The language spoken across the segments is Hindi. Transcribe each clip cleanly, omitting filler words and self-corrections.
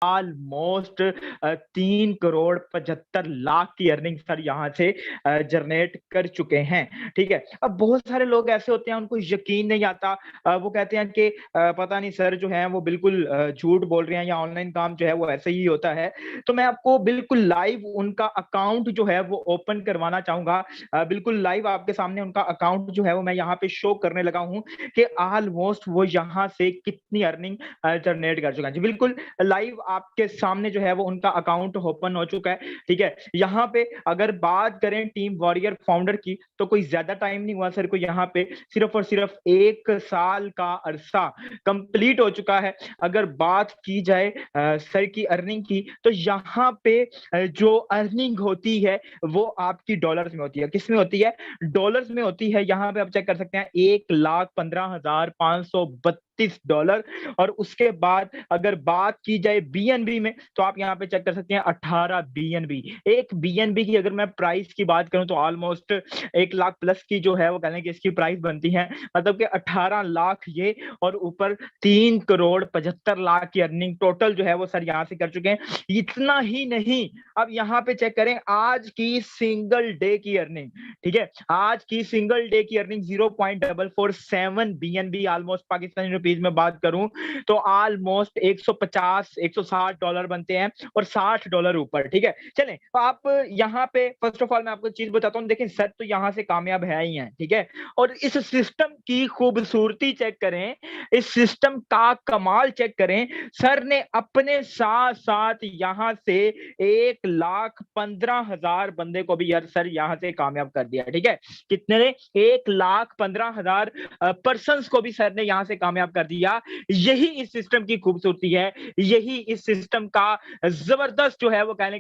ऑलमोस्ट 3,75,00,000 की अर्निंग सर यहाँ से जनरेट कर चुके हैं। ठीक है, अब बहुत सारे लोग ऐसे होते हैं उनको यकीन नहीं आता, वो कहते हैं कि पता नहीं सर जो है वो बिल्कुल झूठ बोल रहे हैं या ऑनलाइन काम जो है वो ऐसे ही होता है। तो मैं आपको बिल्कुल लाइव उनका अकाउंट जो है वो ओपन करवाना चाहूंगा। बिल्कुल लाइव आपके सामने उनका अकाउंट जो है वो मैं यहाँ पे शो करने लगा हूँ कि ऑलमोस्ट वो यहाँ से कितनी अर्निंग जनरेट कर चुका है। जी बिल्कुल लाइव आपके सामने जो है वो उनका अकाउंट ओपन हो चुका है। ठीक है, यहाँ पे अगर बात करें टीम वॉरियर फाउंडर की तो कोई ज्यादा टाइम नहीं हुआ सर को, यहाँ पे सिर्फ और सिर्फ 1 साल का अरसा कंप्लीट हो चुका है। अगर बात की जाए सर की अर्निंग की तो यहाँ पे जो अर्निंग होती है वो आपकी डॉलर्स में होती है। किस में होती है? डॉलर्स में होती है। यहाँ पे आप चेक कर सकते हैं $1,15,532। और उसके बाद अगर बात की जाए बीएनबी में तो आप यहाँ पे चेक कर सकते हैं 18 बीएनबी। एक बीएनबी की अगर मैं प्राइस की बात करूं तो ऑलमोस्ट 1 लाख प्लस की जो है वो कहने की इसकी प्राइस बनती है, मतलब कि 18 लाख ये और ऊपर 3,75,00,000 की अर्निंग टोटल जो है वो सर यहाँ से कर चुके हैं। इतना ही नहीं, अब यहाँ पे चेक करें आज की सिंगल डे की अर्निंग। ठीक है, आज की सिंगल डे की earning 0.447 BNB almost Pakistani rupees में बात करूं तो ऑलमोस्ट 150 $160 बनते हैं और $60 ऊपर। ठीक है, चलें तो आप यहाँ पे फर्स्ट ऑफ ऑल मैं आपको चीज बताता हूँ। देखिए सर तो यहाँ से कामयाब है ही है। ठीक है, और इस सिस्टम की खूबसूरती चेक करें, इस सिस्टम का कमाल चेक करें। सर ने अपने साथ साथ यहाँ से 1,15,000 बंदे को भी यार सर यहाँ से कामयाब कर दिया। ठीक है, कितने ने? 1,15,000 पर्सन को भी सर ने यहाँ से कामयाब कर दिया। यही इस सिस्टम की खूबसूरती है, यही इस सिस्टम का जबरदस्त जो है वो कहने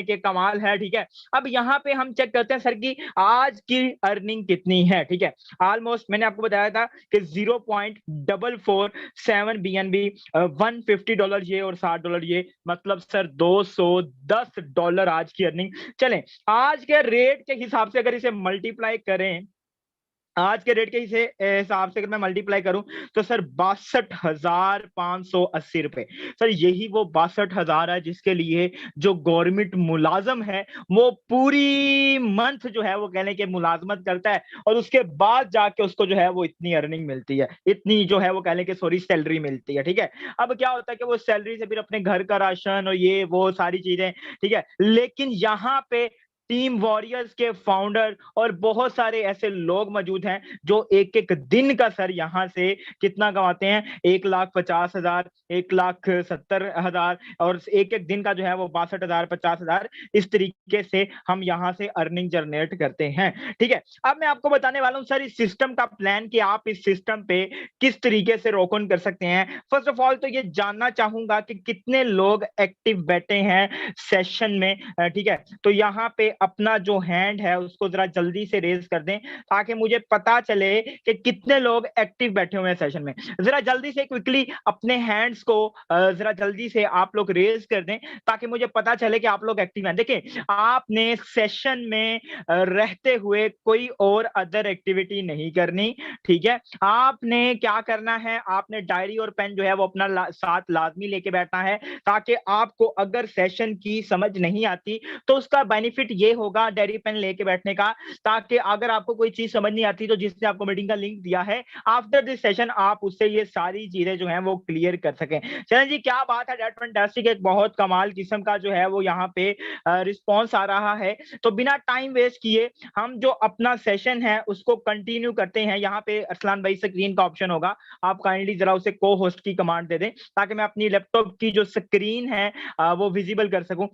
के कमाल है। ठीक है, अब यहाँ पे हम चेक करते हैं सर की आज की अर्निंग कितनी है। ठीक है, ऑलमोस्ट मैंने आपको बताया था कि 0.447 बीएनबी, $150 ये और $60 ये, मतलब सर $210 आज की अर्निंग। चलें आज के रेट के हिसाब से अगर इसे मल्टीप्लाई करें, आज के रेट के हिसाब से अगर मैं मल्टीप्लाई करूं तो सर 62,580 रुपए। सर यही वो 62,000 है जिसके लिए जो गवर्नमेंट मुलाजम है वो पूरी मंथ जो है वो कहने के मुलाजमत करता है और उसके बाद जाके उसको जो है वो इतनी अर्निंग मिलती है, इतनी जो है वो कहने के सॉरी सैलरी मिलती है। ठीक है, अब क्या होता है कि वो सैलरी से फिर अपने घर का राशन और ये वो सारी चीजें। ठीक है, लेकिन यहाँ पे टीम वॉरियर्स के फाउंडर और बहुत सारे ऐसे लोग मौजूद हैं जो एक एक दिन का सर यहां से कितना कमाते हैं, 1,50,000, 1,70,000 और एक एक दिन का जो है वो 62,000, 50,000, इस तरीके से हम यहां से अर्निंग जनरेट करते हैं। ठीक है, अब मैं आपको बताने वाला हूं सर इस सिस्टम का प्लान कि आप इस सिस्टम पे किस तरीके से रॉक ऑन कर सकते हैं। फर्स्ट ऑफ ऑल तो ये जानना चाहूंगा कि कितने लोग एक्टिव बैठे हैं सेशन में। ठीक है, तो यहाँ पे अपना जो हैंड है उसको जरा जल्दी से रेज कर दें ताकि मुझे पता चले कि कितने लोग एक्टिव बैठे हुए हैं सेशन में। जरा जल्दी से क्विकली अपने हैंड्स को जरा जल्दी से आप लोग रेज कर दें ताकि मुझे पता चले कि आप लोग एक्टिव हैं। देखिए आपने सेशन में रहते हुए कोई और अदर एक्टिविटी नहीं करनी। ठीक है, आपने क्या करना है, आपने डायरी और पेन जो है वो अपना साथ लाजमी लेके बैठना है ताकि आपको अगर सेशन की समझ नहीं आती तो उसका बेनिफिट ये होगा डायरी पेन लेके बैठने का, ताकि अगर आपको कोई चीज समझ नहीं आती तो जिसने आपको मीटिंग का लिंक दिया है आफ्टर दिस सेशन आप उससे ये सारी चीजें जो हैं वो क्लियर कर सकें। चलें जी, क्या बात है, दैट फैंटास्टिक, एक बहुत कमाल किस्म का जो है वो यहाँ पे रिस्पॉन्स आ रहा है। तो बिना टाइम वेस्ट किए हम जो अपना सेशन है उसको कंटिन्यू करते हैं। यहाँ पे अरसलान भाई स्क्रीन का ऑप्शन होगा, आप काइंडली जरा उसे को होस्ट की कमांड दे दें ताकि मैं अपनी लैपटॉप की जो स्क्रीन है वो विजिबल कर सकूं।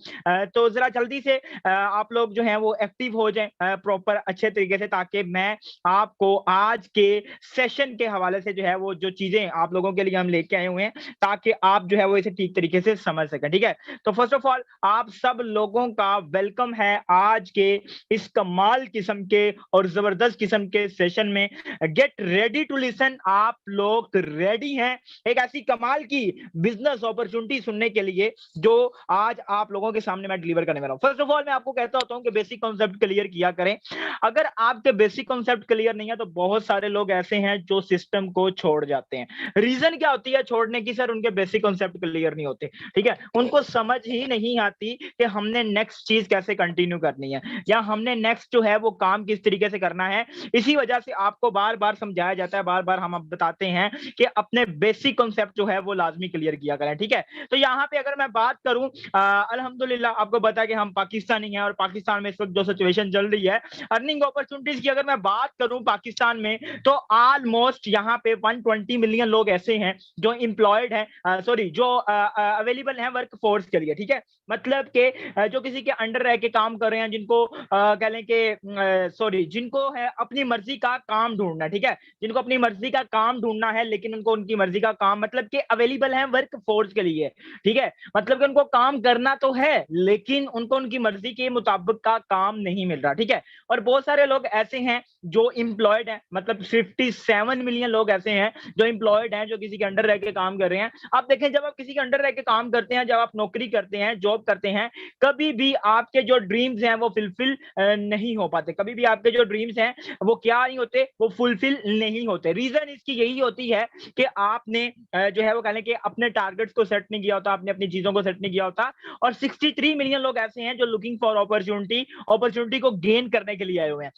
तो जरा जल्दी से आप लोग जो हैं वो एक्टिव हो जाएं प्रॉपर अच्छे तरीके से, ताकि मैं आपको आज के सेशन के हवाले से जो है वो जो चीजें आप लोगों के लिए हम लेके आए हुए हैं ताकि आप जो है वो इसे ठीक तरीके से समझ सकें। ठीक है, तो फर्स्ट ऑफ ऑल आप सब लोगों का वेलकम है आज के इस कमाल किस्म के और जबरदस्त किस्म के सेशन में। गेट रेडी टू लिसन, आप लोग रेडी हैं एक ऐसी कमाल की बिजनेस अपॉर्चुनिटी सुनने के लिए जो आज आप लोगों के सामने मैं डिलीवर करने वाला हूं। फर्स्ट ऑफ ऑल मैं आपको कहता चाहता हूँ कि बेसिक कॉन्सेप्ट क्लियर किया करें। अगर आपके बेसिक कॉन्सेप्ट क्लियर नहीं है तो बहुत सारे लोग ऐसे हैं जो सिस्टम को छोड़ जाते हैं। रीजन क्या होती है छोड़ने की? सर उनके बेसिक कॉन्सेप्ट क्लियर नहीं होते, ठीक है, उनको समझ ही नहीं आती कि हमने नेक्स्ट चीज कैसे कंटिन्यू करनी है या हमने नेक्स्ट जो है वो काम किस तरीके से करना है। इसी वजह से आपको बार बार समझाया जाता है, बार बार हम अब बताते हैं कि अपने बेसिक कॉन्सेप्ट जो है वो लाजमी क्लियर किया करें, ठीक है। तो यहाँ पे अगर मैं बात करूं, अल्हम्दुलिल्लाह आपको पता है कि हम पाकिस्तानी हैं और पाकिस्तान में इस वक्त जो सिचुएशन चल रही है अर्निंग अपॉर्चुनिटीज की अगर मैं बात करूं पाकिस्तान में, तो ऑलमोस्ट यहाँ पे 120 मिलियन लोग ऐसे हैं जो एम्प्लॉयड हैं, सॉरी जो अवेलेबल हैं वर्क फोर्स के लिए, ठीक है। मतलब के जो किसी के अंडर रह के काम कर रहे हैं, जिनको कह लें कि सॉरी जिनको है अपनी मर्जी का काम ढूंढना, ठीक है, जिनको अपनी मर्जी का काम ढूंढना है लेकिन उनको उनकी मर्जी का काम मतलब कि अवेलेबल है वर्क फोर्स के लिए, ठीक है, मतलब कि उनको काम करना तो है लेकिन उनको उनकी मर्जी के मुताबिक का काम नहीं मिल रहा, ठीक है। और बहुत सारे लोग ऐसे हैं जो एम्प्लॉयड हैं, मतलब 57 मिलियन लोग ऐसे हैं जो एम्प्लॉयड हैं, जो किसी के अंडर रह के काम कर रहे हैं। आप देखें जब आप किसी के अंडर रह के काम करते हैं, जब आप नौकरी करते हैं, जॉब करते हैं, कभी भी आपके जो ड्रीम्स हैं वो फुलफिल नहीं हो पाते, कभी भी आपके जो ड्रीम्स हैं वो क्या नहीं होते, वो फुलफिल नहीं होते। रीजन इसकी यही होती है कि आपने जो है वो कह लें कि अपने टारगेट्स को सेट नहीं किया होता, आपने अपनी चीजों को सेट नहीं किया होता। और 63 मिलियन लोग ऐसे हैं जो लुकिंग फॉर अपॉर्चुनिटी को गेन करने के लिए आए हुए हैं।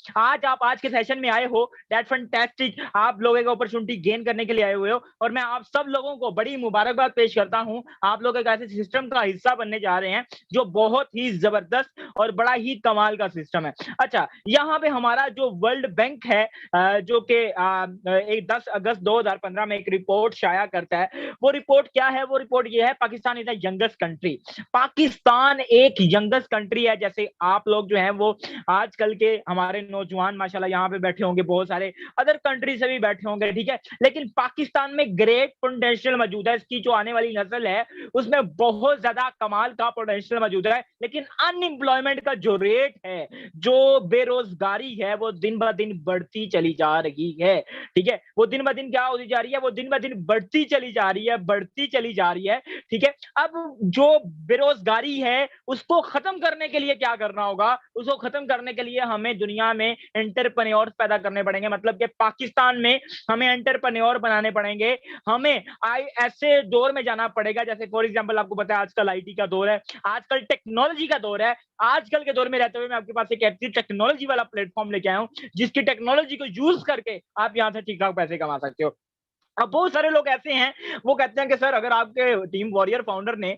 आज के सेशन में आए हो, दैट फैंटास्टिक, आप लोग एक अपॉर्चुनिटी गेन करने के लिए आए हुए हो और मैं आप सब लोगों को बड़ी मुबारकबाद पेश करता हूं। आप लोग एक ऐसे सिस्टम का हिस्सा बनने जा रहे हैं जो बहुत ही जबरदस्त और बड़ा ही कमाल का सिस्टम है। अच्छा, यहाँ पे हमारा जो वर्ल्ड बैंक है जो कि 10 अगस्त 2015 में एक रिपोर्ट शाया करता है। वो रिपोर्ट क्या है? वो रिपोर्ट ये है, Pakistan is the youngest country. Pakistan एक यंगेस्ट कंट्री है। जैसे आप लोग जो हैं वो आजकल के हमारे नौजवान माशाल्लाह यहाँ पे बैठे होंगे, बहुत सारे अदर कंट्री से भी बैठे होंगे, ठीक है, लेकिन पाकिस्तान में ग्रेट पोटेंशियल मौजूद है। इसकी जो आने वाली नस्ल है उसमें बहुत ज्यादा कमाल का पोटेंशियल मौजूद है, लेकिन अनएम्प्लॉयमेंट का जो रेट है, जो बेरोजगारी है, वो दिन ब दिन बढ़ती चली जा रही है, ठीक है। वो दिन ब दिन क्या होती जा रही है? वो दिन ब दिन बढ़ती चली जा रही है, बढ़ती चली जा रही है, ठीक है। अब जो बेरोजगारी है उसको खत्म करने के लिए क्या करना होगा? उसको खत्म करने के लिए हमें दुनिया में एंटरप्रेन्योर्स पैदा करने पड़ेंगे, मतलब कि पाकिस्तान में हमें एंटरप्रेन्योर बनाने पड़ेंगे। हमें ऐसे दौर में जाना पड़ेगा, जैसे फॉर एग्जांपल आपको पता है आजकल आईटी का दौर है, आजकल टेक्नोलॉजी का दौर है। आजकल के दौर में रहते हुए मैं आपके पास एक ऐसी टेक्नोलॉजी वाला प्लेटफॉर्म लेके आया हूं जिसकी टेक्नोलॉजी को यूज करके आप यहां से ठीक ठाक पैसे कमा सकते हो। अब बहुत सारे लोग ऐसे हैं, वो कहते हैं कि सर अगर आपके टीम वॉरियर फाउंडर ने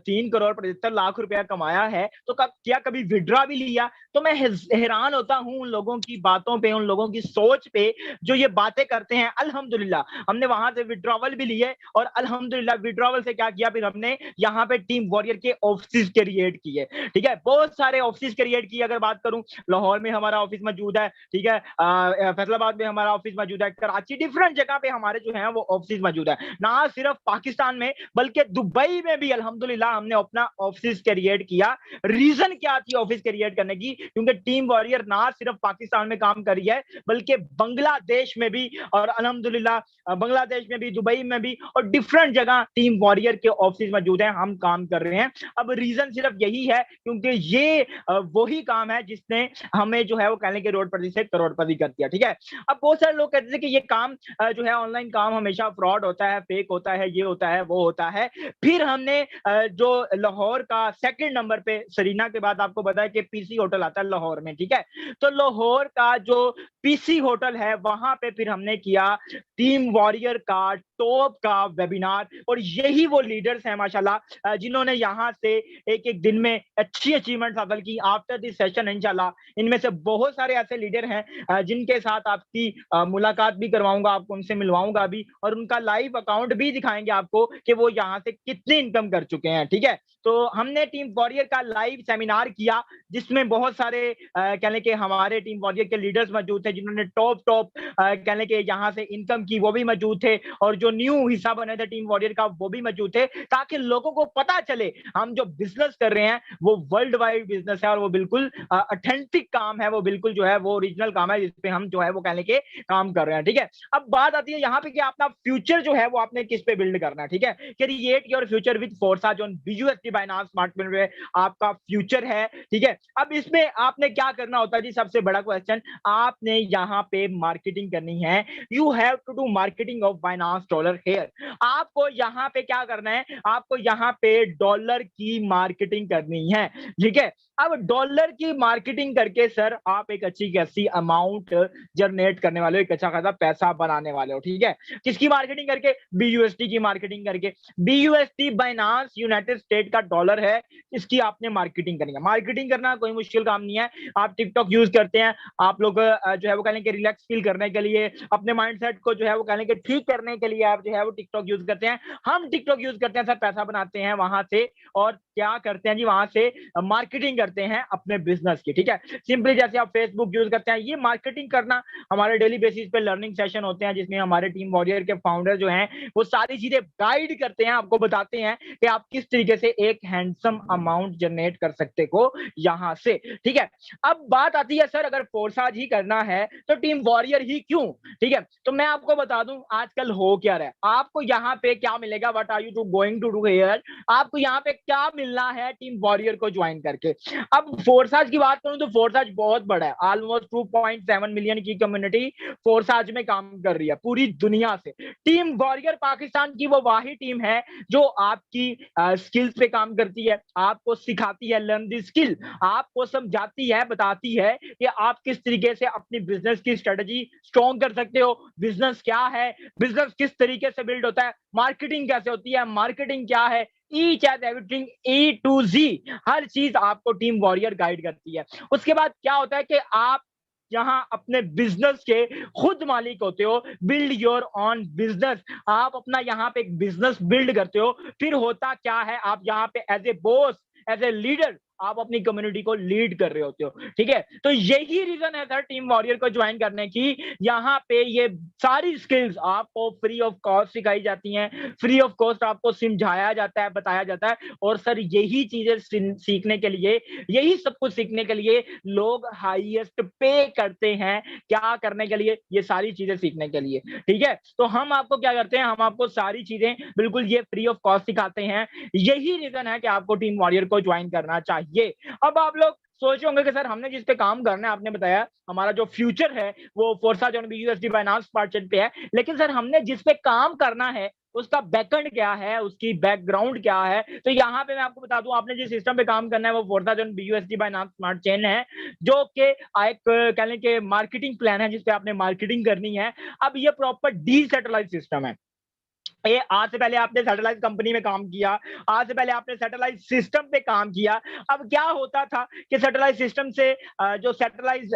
3 करोड़ 75 लाख रुपया कमाया है तो क्या कभी विड्रॉ भी लिया? तो मैं हैरान होता हूं उन लोगों की बातों पे, उन लोगों की सोच पे जो ये बातें करते हैं। अल्हम्दुलिल्लाह हमने वहां से विड्रॉवल भी लिए और अल्हम्दुलिल्लाह विड्रॉवल से क्या किया, फिर हमने यहाँ पे टीम वॉरियर के ऑफिस क्रिएट किए, ठीक है, बहुत सारे ऑफिस क्रिएट किए। अगर बात करूं, लाहौर में हमारा ऑफिस मौजूद है, ठीक है, फैसलाबाद में हमारा ऑफिस मौजूद है, कराची, डिफरेंट जगह पे हमारे जो है वो ऑफिस मौजूद है। ना सिर्फ पाकिस्तान में बल्कि दुबई में भी अल्हम्दुलिल्लाह हमने अपना ऑफिस क्रिएट किया। रीजन क्या थी ऑफिस क्रिएट करने की? क्योंकि टीम वॉरियर ना सिर्फ पाकिस्तान में काम करी है बल्कि बांग्लादेश में भी, और अल्हम्दुलिल्लाह बांग्लादेश में भी, दुबई में भी, और डिफरेंट जगह टीम वॉरियर के ऑफिस मौजूद है, हम काम कर रहे हैं। अब रीजन सिर्फ यही है क्योंकि ये वही काम है जिसने हमें जो है वो कहने के करोड़पति से करोड़पति कर दिया, ठीक है। अब बहुत सारे लोग कहते हैं कि ये काम जो है ऑनलाइन काम हमेशा फ्रॉड होता है, फेक होता है, ये होता है, वो होता है। फिर हमने जो लाहौर का सेकंड नंबर पे, सरीना के बाद आपको पता है कि पीसी होटल आता है लाहौर में, ठीक है, तो लाहौर का जो पीसी होटल है वहां पे फिर हमने किया टीम वॉरियर का टॉप का वेबिनार। और यही वो लीडर्स हैं माशाल्लाह जिन्होंने यहाँ से एक एक दिन में अच्छी अचीवमेंट हासिल की। आफ्टर दिस सेशन इंशाल्लाह इनमें से बहुत सारे ऐसे लीडर हैं जिनके साथ आपकी मुलाकात भी करवाऊंगा, आपको उनसे मिलवाऊंगा भी, और उनका लाइव अकाउंट भी दिखाएंगे आपको कि वो यहाँ से कितनी इनकम कर चुके हैं, ठीक है। तो हमने टीम वॉरियर का लाइव सेमिनार किया जिसमें बहुत सारे कह लें कि हमारे टीम वॉरियर के लीडर्स मौजूद थे जिन्होंने टॉप कहने के यहाँ से इनकम की, वो भी मौजूद थे, और जो न्यू हिस्सा बने थे टीम वॉरियर का वो भी मौजूद थे, ताकि लोगों को पता चले हम जो बिजनेस कर रहे हैं वो वर्ल्ड वाइड बिजनेस है और वो बिल्कुल ऑथेंटिक काम है, वो बिल्कुल जो है वो ओरिजिनल काम है जिसपे हम जो है वो कहने के काम कर रहे हैं। ठीक है, अब बात आती है यहाँ पे कि अपना फ्यूचर जो है वो आपने किस पे बिल्ड करना है। ठीक है, create your future with Forsa on BUSD Binance smart में आपका फ्यूचर है। ठीक है, अब इसमें आपने क्या करना होता है जी, सबसे बड़ा क्वेश्चन, आपने यहाँ पे मार्केटिंग करनी है। You have to do marketing of Binance dollar here. आपको यहाँ पे क्या करना है, आपको यहाँ पे डॉलर की मार्केटिंग करनी है। ठीक है, अब डॉलर की मार्केटिंग करके सर आप एक अच्छी खासी अमाउंट जनरेट करने वाले हो, एक अच्छा खासा पैसा बनाने वाले हो। ठीक है, किसकी मार्केटिंग करके, BUSD की मार्केटिंग करके। BUSD बाइनांस यूनाइटेड स्टेट का डॉलर है, इसकी आपने मार्केटिंग करनी है। मार्केटिंग करना कोई मुश्किल काम नहीं है। आप टिकटॉक यूज करते हैं, आप लोग जो है वो कहने के रिलैक्स फील करने के लिए, अपने माइंडसेट को जो है वो कहने के ठीक करने के लिए आप जो है वो टिकटॉक यूज करते हैं। हम टिकटॉक यूज करते हैं सर, पैसा बनाते हैं वहां से, और क्या करते हैं जी, वहां से मार्केटिंग करते हैं अपने बिजनेस की। ठीक है, सिंपली जैसे आप फेसबुक यूज करते हैं, ये मार्केटिंग करना हमारे डेली बेसिस पे लर्निंग सेशन होते हैं, जिसमें हमारे टीम वॉरियर के फाउंडर जो हैं वो सारी चीजें गाइड करते हैं, आपको बताते हैं कि आप किस तरीके से एक हैंडसम अमाउंट जनरेट कर सकते हो यहां से। ठीक है, अब बात आती है सर, अगर फोर्साज ही करना है तो टीम वॉरियर ही क्यों। ठीक है, तो मैं आपको बता दूं आजकल हो क्या रहा है। आपको यहाँ पे क्या मिलेगा, what are you going to do here, आपको यहाँ पे क्या मिलना है टीम वॉरियर को ज्वाइन करके। अब फोर्साज की बात करूं तो फोर्साज बहुत बड़ा है, ऑलमोस्ट 2.7 मिलियन की कम्युनिटी फोर्साज में काम कर रही है पूरी दुनिया से। टीम वॉरियर पाकिस्तान की वो वाही टीम है जो आपकी स्किल्स पे काम करती है, आपको सिखाती है, लर्न दी स्किल, आपको समझाती है, बताती है कि आप किस तरीके से अपनी बिजनेस की स्ट्रेटजी स्ट्रॉन्ग कर सकते हो, बिजनेस क्या है, बिजनेस किस तरीके से बिल्ड होता है, मार्केटिंग कैसे होती है, मार्केटिंग क्या है, each and everything A to Z, हर चीज आपको टीम वॉरियर गाइड करती है। उसके बाद क्या होता है कि आप यहाँ अपने बिजनेस के खुद मालिक होते हो, बिल्ड योर ऑन बिजनेस, आप अपना यहाँ पे एक बिजनेस बिल्ड करते हो। फिर होता क्या है, आप यहाँ पे as a boss, as a leader आप अपनी कम्युनिटी को लीड कर रहे होते हो। ठीक है, तो यही रीजन है सर टीम वॉरियर को ज्वाइन करने की। यहाँ पे ये सारी स्किल्स आपको फ्री ऑफ कॉस्ट सिखाई जाती हैं, फ्री ऑफ कॉस्ट आपको समझाया जाता है, बताया जाता है, और सर यही चीजें सीखने के लिए, यही सब कुछ सीखने के लिए लोग हाईएस्ट पे करते हैं। क्या करने के लिए, ये सारी चीजें सीखने के लिए। ठीक है, तो हम आपको क्या करते हैं, हम आपको सारी चीजें बिल्कुल ये फ्री ऑफ कॉस्ट सिखाते हैं। यही रीजन है कि आपको टीम वॉरियर को ज्वाइन करना चाहिए। अब आप लोग सोच होंगे कि सर हमने जिस पे काम करना है, आपने बताया हमारा जो फ्यूचर है वो Forsa on BUSD Binance smart chain पे है, लेकिन सर हमने जिस पे काम करना है उसका बैकएंड क्या है, उसकी बैकग्राउंड क्या है। तो यहाँ पे मैं आपको बता दूं, आपने जिस सिस्टम पे काम करना है वो Forsa on BUSD Binance smart chain है, जो कि एक कह लें कि मार्केटिंग प्लान है जिसपे आपने मार्केटिंग करनी है। अब ये प्रॉपर डिसेंट्रलाइज्ड सिस्टम है। ये आज से पहले आपने सैटेलाइट कंपनी में काम किया, आज से पहले आपने सैटेलाइट सिस्टम पे काम किया। अब क्या होता था कि सैटेलाइट सिस्टम से जो सैटेलाइट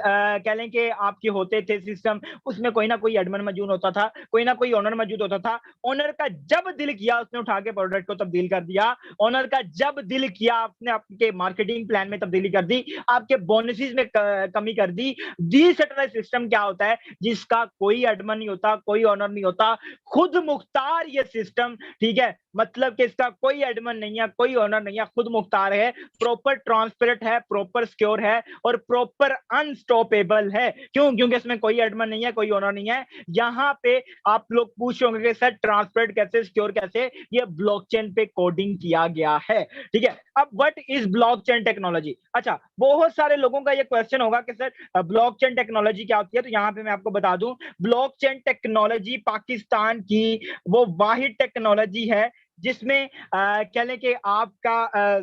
कह लें कि आपके होते थे सिस्टम, उसमें कोई ना कोई एडमिन मौजूद होता था, कोई ना कोई ओनर मौजूद होता था। ओनर का जब दिल किया उसने उठा के प्रोडक्ट को तब्दील कर दिया, ओनर का जब दिल किया आपने आपके मार्केटिंग प्लान में तब्दीली कर दी, आपके बोनसेस में कमी कर दी। डिसेंट्रलाइज्ड सिस्टम क्या होता है, जिसका कोई एडमिन नहीं होता, कोई ओनर नहीं होता, खुद मुख्तार ये सिस्टम। ठीक है, मतलब कि इसका कोई एडमिन नहीं है, कोई ओनर नहीं है, खुद मुख्तार है, प्रॉपर ट्रांसपेरेंट है, प्रॉपर सिक्योर है, और प्रॉपर अनस्टॉपेबल है। क्यों? क्योंकि इसमें कोई एडमिन नहीं है, कोई ओनर नहीं है। यहाँ पे आप लोग पूछ होंगे कि सर ट्रांसपेरेंट कैसे, सिक्योर कैसे, ये ब्लॉकचेन पे कोडिंग किया गया है। ठीक है, अब व्हाट इज ब्लॉकचेन टेक्नोलॉजी। अच्छा, बहुत सारे लोगों का ये क्वेश्चन होगा कि सर ब्लॉकचेन टेक्नोलॉजी क्या होती है। तो यहाँ पे मैं आपको बता दूं, ब्लॉकचेन टेक्नोलॉजी पाकिस्तान की वो वाहिद टेक्नोलॉजी है जिसमें कह लें कि आपका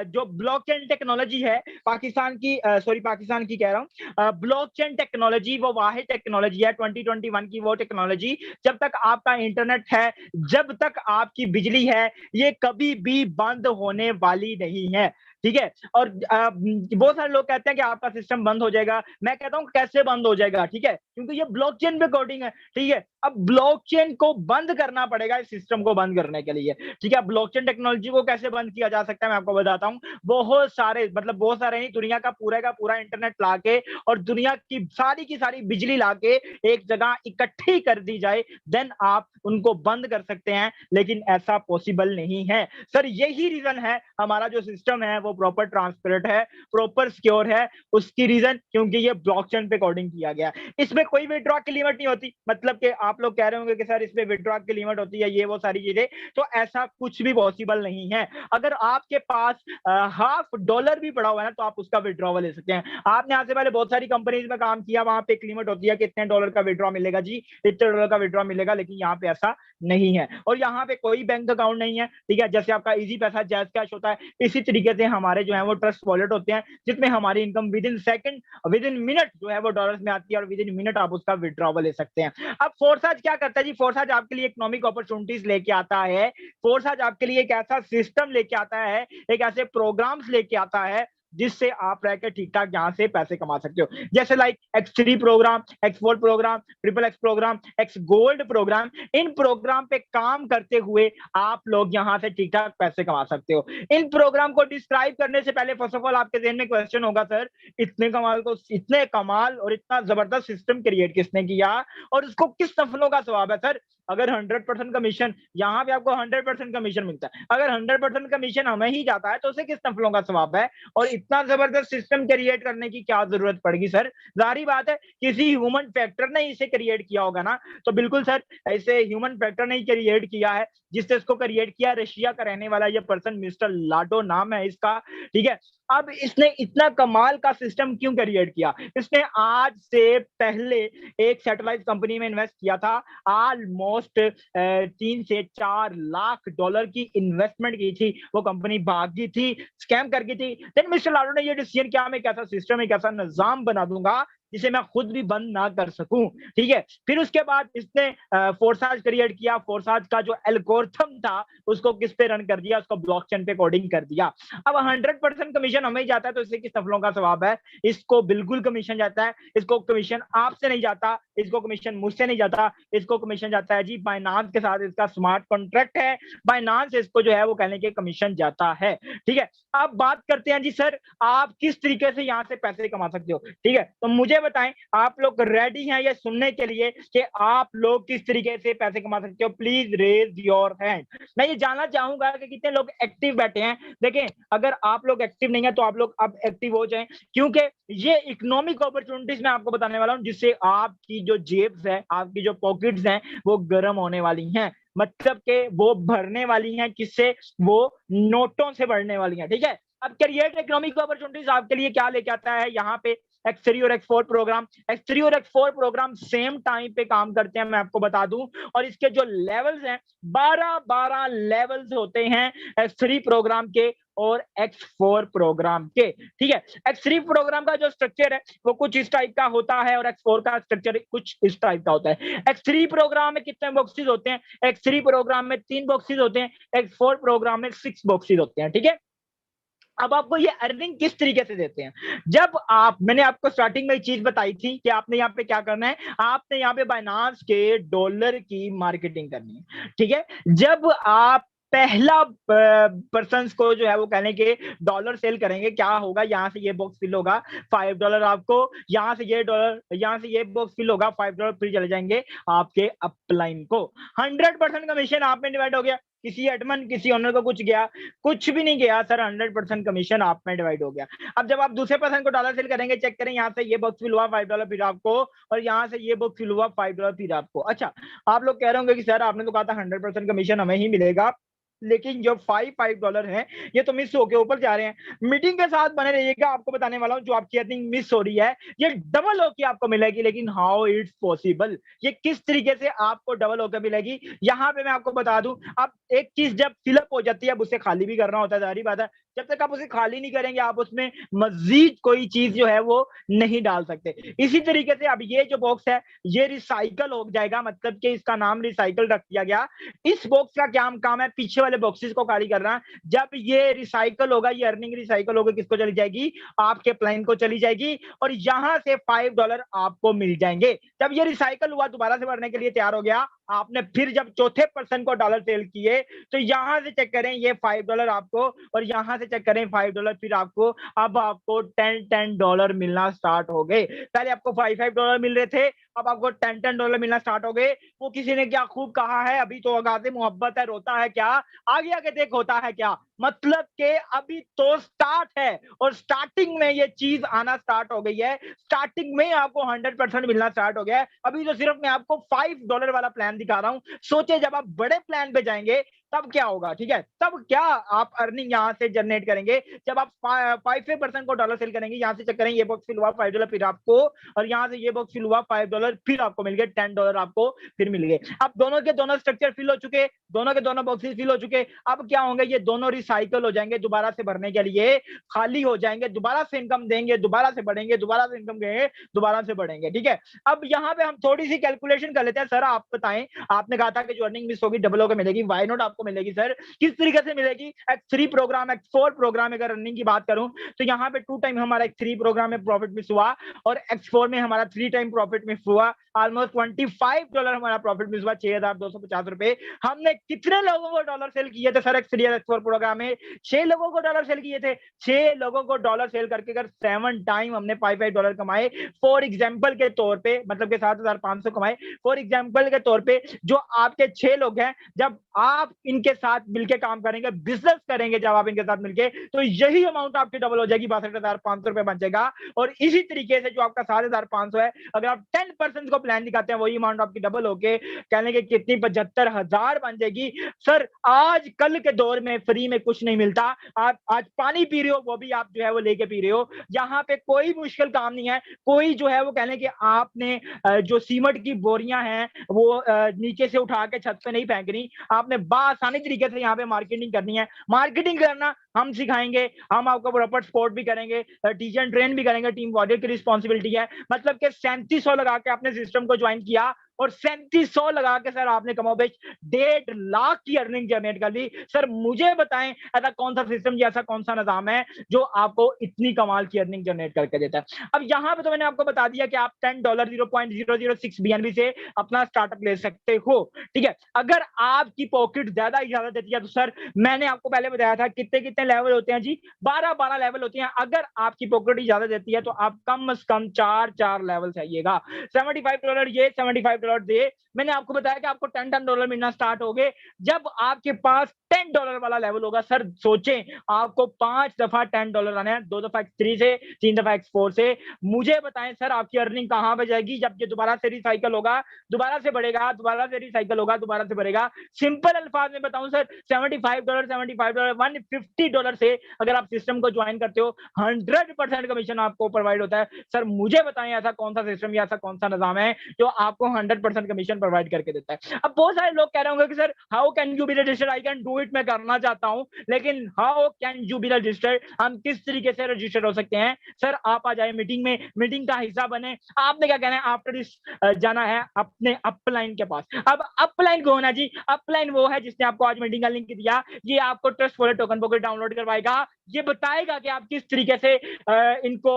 जो ब्लॉकचेन टेक्नोलॉजी है पाकिस्तान की, पाकिस्तान की कह रहा हूं, ब्लॉकचेन टेक्नोलॉजी वो वाहिद टेक्नोलॉजी है 2021 की, वो टेक्नोलॉजी जब तक आपका इंटरनेट है, जब तक आपकी बिजली है, ये कभी भी बंद होने वाली नहीं है। ठीक है, और बहुत सारे लोग कहते हैं कि आपका सिस्टम बंद हो जाएगा। मैं कहता हूं कैसे बंद हो जाएगा, ठीक है, क्योंकि ये ब्लॉकचेन पे कोडिंग है। ठीक है, अब ब्लॉकचेन को बंद करना पड़ेगा इस सिस्टम को बंद करने करने के लिए। ठीक है, ब्लॉकचेन टेक्नोलॉजी को कैसे बंद किया जा सकता है मैं आपको बताता हूँ। बहुत सारे, मतलब बहुत सारे नहीं, दुनिया का पूरा इंटरनेट लाके और दुनिया की सारी बिजली लाके एक जगह इकट्ठी कर दी जाए, देन आप उनको बंद कर सकते हैं, लेकिन ऐसा पॉसिबल नहीं है। सर यही रीजन है हमारा जो सिस्टम है वो प्रॉपर ट्रांसपेरेंट है, प्रॉपर सिक्योर है। उसकी रीजन क्योंकि ये ब्लॉकचेन पे कोडिंग किया गया। इसमें कोई विड्रॉ की लिमिट नहीं होती, मतलब कि आप लोग कह रहे होंगे कि सर इसमें विड्रॉ की लिमिट होती है, ये वो सारी चीजें, तो ऐसा कुछ भी पॉसिबल नहीं है। अगर आपके पास $50 भी पड़ा हुआ है ना, तो आप उसका विड्रॉवल ले सकते हैं। आपने यहाँ से पहले बहुत सारी कंपनीज में काम किया, वहां पे एक लिमिट होती है कि इतने डॉलर का विड्रॉ मिलेगा जी, इतने डॉलर का विड्रॉ मिलेगा, लेकिन यहाँ पे ऐसा नहीं है। और यहाँ पे कोई बैंक अकाउंट नहीं है, ठीक है, जैसे आपका इजी पैसा, जैज कैश होता है, इसी तरीके से हमारे जो है वो ट्रस्ट वॉलेट होते हैं, जिसमें हमारी income with in second, with in minute जो है वो डॉलर्स में आती है, और विद इन मिनट आप उसका विड्रॉवल ले सकते हैं। अब फोर्साज क्या करता है जी? फोर्साज आपके लिए इकोनॉमिक अपॉर्चुनिटीज लेके आता है। फोर्साज आपके लिए एक ऐसा सिस्टम लेके आता है, एक ऐसे प्रोग्राम्स लेके आता है जिससे आप रहकर ठीक ठाक यहां से पैसे कमा सकते हो। जैसे like X3 program, X4 program, XXX program, X gold program, इन प्रोग्राम पे काम करते हुए आप लोग यहां से ठीक ठाक पैसे कमा सकते हो। इन प्रोग्राम को डिस्क्राइब करने से पहले फर्स्ट ऑफ ऑल आपके जहन में क्वेश्चन होगा, सर इतने कमाल और इतना जबरदस्त सिस्टम क्रिएट किसने किया और उसको किस नफलों का स्वभाव है? सर अगर 100% कमीशन, यहाँ पे आपको 100% कमीशन मिलता है, अगर 100% कमीशन हमें ही जाता है तो उसे किस नफलों का स्वभाव है? और इतना जबरदस्त सिस्टम क्रिएट करने की क्या जरूरत पड़ेगी? सर जाहिर बात है किसी ह्यूमन फैक्टर ने इसे क्रिएट किया होगा ना, तो बिल्कुल सर ऐसे ह्यूमन फैक्टर ने क्रिएट किया है। जिससे इसको क्रिएट किया रशिया का रहने वाला ये पर्सन, मिस्टर लाडो नाम है इसका, ठीक है। अब इसने इतना कमाल का सिस्टम क्यों क्रिएट किया? इसने आज से पहले एक सैटेलाइट कंपनी में इन्वेस्ट किया था, ऑलमोस्ट 3 से 4 लाख डॉलर की इन्वेस्टमेंट की थी, वो कंपनी भाग गई थी, स्कैम कर गई थी। देन मिस्टर लाडो ने ये डिसीजन किया, मैं कैसा सिस्टम, एक ऐसा निजाम बना दूंगा जिसे मैं खुद भी बंद ना कर सकूं, ठीक है। फिर उसके बाद इसने फोर्साज क्रिएट किया। फोर्साज का जो एल्गोरिथम था उसको किस पे रन कर दिया? उसको ब्लॉकचेन पे कोडिंग कर दिया। अब 100% कमीशन हमें ही जाता है, तो इससे किस नफलों का स्वभाव है? इसको बिल्कुल कमीशन जाता है। इसको कमीशन आपसे नहीं जाता, इसको कमीशन मुझसे नहीं जाता, इसको कमीशन जाता है जी बाइनांस के साथ। इसका स्मार्ट कॉन्ट्रैक्ट है, बाइनांस इसको जो है वो कहने के कमीशन जाता है, ठीक है। अब बात करते हैं जी सर आप किस तरीके से यहां से पैसे कमा सकते हो, ठीक है। तो मुझे बताएं आप लोग रेडी हैं ये सुनने के लिए कि आप लोग किस तरीके से पैसे कमा सकते हो? Please raise your hand. मैं ये जानना चाहूंगा कि कितने लोग एक्टिव बैठे हैं। देखें अगर आप लोग एक्टिव नहीं है तो आप लोग अब एक्टिव हो जाएं, क्योंकि ये इकोनॉमिक अपॉर्चुनिटीज मैं आपको बताने वाला हूं जिससे आपकी जो जेब्स है, आपकी जो पॉकेट्स हैं वो गर्म होने वाली हैं। मतलब के वो भरने वाली हैं, किससे? वो नोटों से भरने वाली हैं, ठीक है। अब क्रिएट इकोनॉमिक अपॉर्चुनिटीज आपके लिए क्या लेके आता है यहाँ पे? X3 और X4 प्रोग्राम। X3 और X4 प्रोग्राम सेम टाइम पे काम करते हैं, मैं आपको बता दूं। और इसके जो लेवल्स हैं 12 लेवल्स होते हैं X3 प्रोग्राम के और X4 प्रोग्राम के, ठीक है। X3 प्रोग्राम का जो स्ट्रक्चर है वो कुछ इस टाइप का होता है और X4 का स्ट्रक्चर कुछ इस टाइप का होता है। X3 प्रोग्राम में कितने बॉक्सेस होते हैं? X3 प्रोग्राम में 3 बॉक्सेस होते हैं, X4 प्रोग्राम में 6 बॉक्सेस होते हैं, ठीक है। अब आपको ये अर्निंग किस तरीके से देते हैं? जब आप, मैंने आपको स्टार्टिंग में एक चीज बताई थी कि आपने यहाँ पे क्या करना है, आपने यहाँ पे बाइनांस के डॉलर की मार्केटिंग करनी है, ठीक है। जब आप पहला पर्सन को जो है वो कहने के डॉलर सेल करेंगे, क्या होगा? यहाँ से ये बॉक्स फिल होगा, $5 आपको, यहाँ से ये डॉलर, यहाँ से ये बॉक्स फिल होगा, $5 फिर चले जाएंगे आपके अपलाइन को। 100% कमीशन आप में डिवाइड हो गया। किसी एडमन, किसी ओनर को कुछ गया? कुछ भी नहीं गया सर, 100% कमीशन आप में डिवाइड हो गया। अब जब आप दूसरे पर्सन को डॉलर सेल करेंगे, चेक करें, यहाँ से ये बॉक्स फिल हुआ $5 फिर आपको, और यहाँ से ये बॉक्स फिल हुआ $5 फिर आपको। अच्छा, आप लोग कह रहे होंगे कि सर आपने तो कहा था 100% कमीशन हमें ही मिलेगा, लेकिन जो $5 है ये तो मिस होके ऊपर जा रहे हैं। मीटिंग के साथ बने रहिएगा, आपको बताने वाला हूं जो आपकी अर्निंग मिस हो रही है ये डबल होके आपको मिलेगी। लेकिन हाउ इट्स पॉसिबल, ये किस तरीके से आपको डबल होकर मिलेगी? यहाँ पे मैं आपको बता दूं, अब एक चीज जब फिलअप हो जाती है अब उसे खाली भी करना होता है, जाहिर बात है। जब तक आप उसे खाली नहीं करेंगे आप उसमें मजीद कोई चीज जो है वो नहीं डाल सकते। इसी तरीके से अब ये जो बॉक्स है ये रिसाइकल हो जाएगा, मतलब कि इसका नाम रिसाइकल रख दिया गया। इस बॉक्स का क्या काम है? पीछे वाले बॉक्सेस को खाली करना। जब ये रिसाइकल होगा, ये अर्निंग रिसाइकल होगा, किसको चली जाएगी? आपके प्लान को चली जाएगी, और यहां से $5 आपको मिल जाएंगे। जब ये रिसाइकल हुआ, दोबारा से भरने के लिए तैयार हो गया, आपने फिर जब चौथे पर्सन को डॉलर सेल किए, तो यहां से चेक करें ये $5 आपको, और यहां से चेक करें $5 फिर आपको, अब आपको $10 मिलना स्टार्ट हो गए। पहले आपको $5 मिल रहे थे, अब आपको $10 मिलना स्टार्ट हो गए। वो किसी ने क्या खूब कहा है, अभी तो गाज़े मोहब्बत है, रोता है क्या, आगे आगे देख होता है क्या। मतलब के अभी तो स्टार्ट है, और स्टार्टिंग में ये चीज आना स्टार्ट हो गई है, स्टार्टिंग में आपको 100% मिलना स्टार्ट हो गया है। अभी तो सिर्फ मैं आपको $5 वाला प्लान दिखा रहा हूं। सोचे जब आप बड़े प्लान पे जाएंगे तब क्या होगा, ठीक है, तब क्या आप अर्निंग यहां से जनरेट करेंगे। जब आप 5% को डॉलर सेल करेंगे, यहां से चेक करें, ये बॉक्स फिल हुआ $5 फिर आपको, और यहां से ये बॉक्स फिल हुआ $5 फिर आपको मिल गए $10 आपको फिर मिल गए। अब दोनों के दोनों स्ट्रक्चर फिल हो चुके, दोनों के दोनों बॉक्सेस फिल हो चुके। अब क्या होंगे, ये दोनों रिसाइकल हो जाएंगे, दोबारा से भरने के लिए खाली हो जाएंगे, दोबारा से इनकम देंगे, दोबारा से बढ़ेंगे, दोबारा से इनकम देंगे, दोबारा से बढ़ेंगे, ठीक है। अब यहाँ पे हम थोड़ी सी कैलकुलेशन कर लेते हैं। सर आप बताएं, आपने कहा था कि जो अर्निंग मिस होगी डबल होकर मिलेगी, वाई नॉट आपको मिलेगी सर, किस तरीके से मिलेगी। X3 प्रोग्राम, X4 प्रोग्राम अगर रनिंग की बात करूं तो यहाँ पे 2 टाइम हमारा X3 प्रोग्राम में प्रॉफिट मिस हुआ, और X4 में हमारा 3 टाइम प्रॉफिट मिस हुआ। ऑलमोस्ट $25 हमारा प्रॉफिट मिस हुआ, 6,250 रुपए। हमने कितने लोगों को डॉलर सेल किए थे सर X3 और X4 प्रोग्राम में? 6 लोगों को डॉलर सेल किए थे। 6 लोगों को डॉलर सेल करके अगर 7 टाइम हमने $5 कमाए, फॉर एग्जाम्पल के तौर पे, मतलब के 7,500 कमाए, फॉर एग्जाम्पल के तौर पे, जो आपके 6 लोग हैं, जब आप इनके साथ मिलकर काम करेंगे, बिजनेस करेंगे जब आप इनके साथ मिलके, तो यही अमाउंट आपकी डबल हो जाएगी, 62,500 रुपए बन जाएगा। और इसी तरीके से जो आपका 7,500 है, अगर आप 10% को प्लान दिखाते हैं, वही अमाउंट आपकी डबल होके कहने के कितनी 75,000 बन जाएगी। सर आज कल के दौर में फ्री में कुछ नहीं मिलता। आप आज पानी पी रहे हो, वो भी आप जो है वो लेके पी रहे हो। यहाँ पे कोई मुश्किल काम नहीं है। कोई जो है वो कहने कि आपने जो सीमेंट की बोरियां हैं वो नीचे से उठा के छत पे नहीं फेंकनी, आपने बासानी तरीके से यहाँ पे मार्केटिंग करनी है। मार्केटिंग करना हम सिखाएंगे, हम आपको प्रॉपर सपोर्ट भी करेंगे, टीचर एंड ट्रेन भी करेंगे, टीम वॉरियर की रिस्पॉन्सिबिलिटी है। मतलब कि 3700 लगा के आपने सिस्टम को ज्वाइन किया, और 3700 लगा के सर आपने कमोबेश 1.5 लाख की अर्निंग जनरेट कर ली। सर मुझे बताएं, ऐसा कौन सा सिस्टम या ऐसा कौन सा निजाम है जो आपको इतनी कमाल की अर्निंग जनरेट करके देता है। अब यहां पे तो मैंने आपको बता दिया कि आप $10 0.006 BNB से अपना स्टार्टअप ले सकते हो, ठीक है। अगर आपकी पॉकेट ज्यादा इजाजत देती है तो सर मैंने आपको पहले बताया था कितने कितने लेवल होते हैं जी, 12 लेवल होते हैं। अगर आपकी पॉकेट इजाजत देती है तो आप कम से कम 4 लेवल चाहिएगा। $75 ये, $75 दे। मैंने आपको बताया कि आपको $10 मिलना स्टार्ट हो गए जब आपके पास $10 वाला लेवल होगा। सर सोचें, आपको 5 दफा $10 आने हैं, 2 दफा X3 से, 3 दफा X4 से। मुझे बताएं सर आपकी अर्निंग कहां पे जाएगी जब ये दोबारा से रिसाइकल होगा, दोबारा से बढ़ेगा, दोबारा से रिसाइकल होगा, दोबारा से बढ़ेगा। सिंपल अल्फाज में बताऊं सर, $75 $150 से अगर आप सिस्टम को ज्वाइन करते हो, 100% कमीशन आपको प्रोवाइड होता है। सर मुझे बताएं ऐसा कौन सा सिस्टम या ऐसा कौन सा निजाम है जो आपको 100% कमीशन प्रोवाइड करके देता है। अब बहुत सारे लोग कह रहे होंगे कि sir how can you be registered, I can do it, मैं करना चाहता हूं, लेकिन how can you be registered, हम किस तरीके से रजिस्टर हो सकते हैं। सर आप आ जाए मीटिंग में, मीटिंग का हिस्सा बने। आपने क्या कहना है, आफ्टर दिस जाना है अपने अपलाइन के पास। अब अपलाइन कौन है जी? अपलाइन वो है जिसने आपको आज मीटिंग का लिंक दिया। ये आपको trust wallet token pocket download करवाएगा, ये बताएगा कि आप किस तरीके से इनको